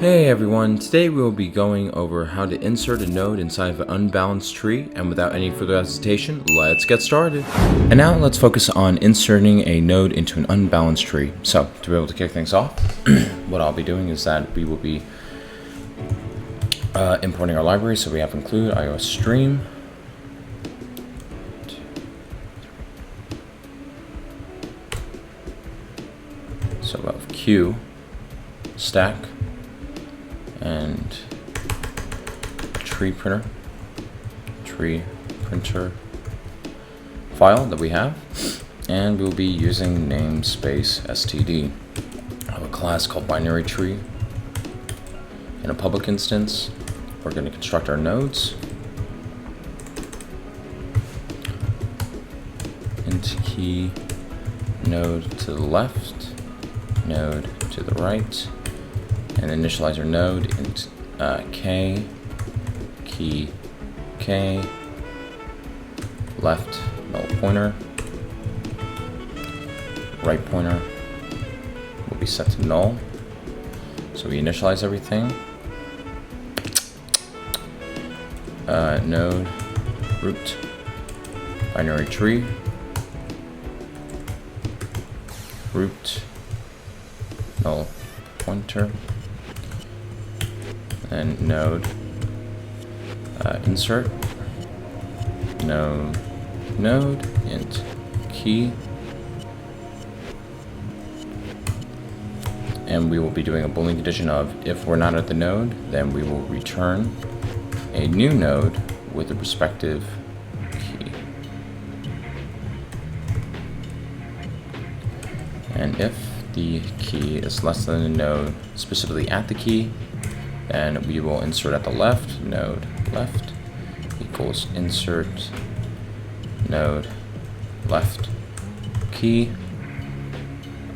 Hey everyone, today we will be going over how to insert a node inside of an unbalanced tree, and without any further hesitation, let's get started. And now let's focus on inserting a node into an unbalanced tree. So to be able to kick things off, what I'll be doing is that we will be importing our library. So we have include iOS stream. So we'll have Q stack and TreePrinter file that we have, and we'll be using namespace std. I have a class called binary tree. In a public instance, we're going to construct our nodes. Int key node to the left, node to the right, and initialize our node int k key k left null pointer, right pointer will be set to null. So we initialize everything. Node root binary tree root null pointer, and node insert node int key, and we will be doing a Boolean condition of if we're not at the node, then we will return a new node with the respective key, and if the key is less than the node specifically at the key, then we will insert at the left, node left equals insert node left key.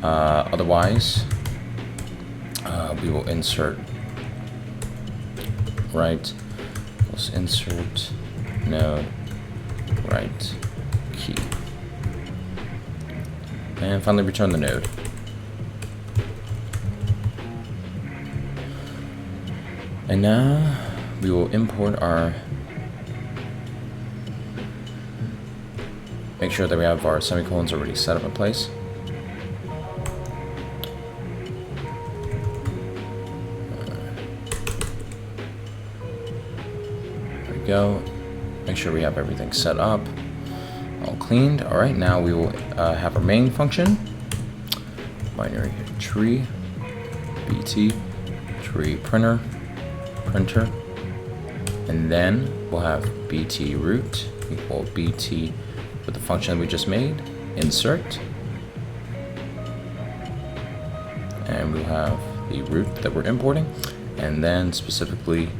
Otherwise, we will insert right equals insert node right key, and finally return the node. And now we will import our, make sure that we have our semicolons already set up in place. There we go. Make sure we have everything set up, all cleaned. All right, now we will have our main function, binary tree, bt, TreePrinter, and then we'll have bt root equal bt with the function that we just made, insert, and we'll have the root that we're importing, and then specifically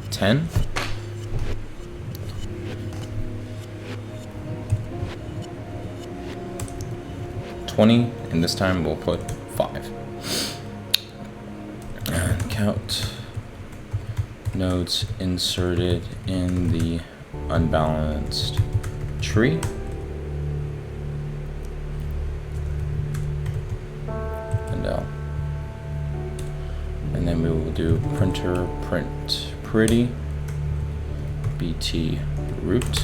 10, and this time we'll put 5, and count nodes inserted in the unbalanced tree, and then we will do printer print pretty bt root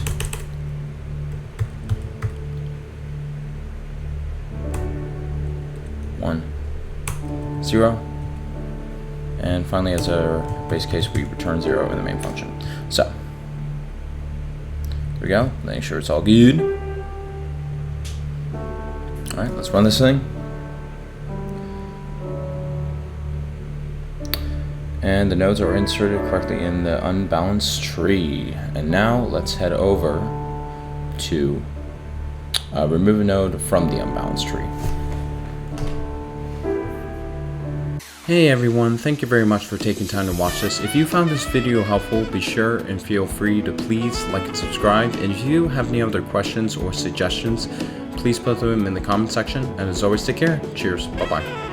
one 0. And finally, as our base case, we return 0 in the main function. So, there we go. Make sure it's all good. All right, let's run this thing. And the nodes are inserted correctly in the unbalanced tree. And now let's head over to remove a node from the unbalanced tree. Hey everyone, thank you very much for taking time to watch this. If you found this video helpful, be sure and feel free to please like and subscribe. And if you have any other questions or suggestions, please put them in the comment section. And as always, take care. Cheers. Bye-bye.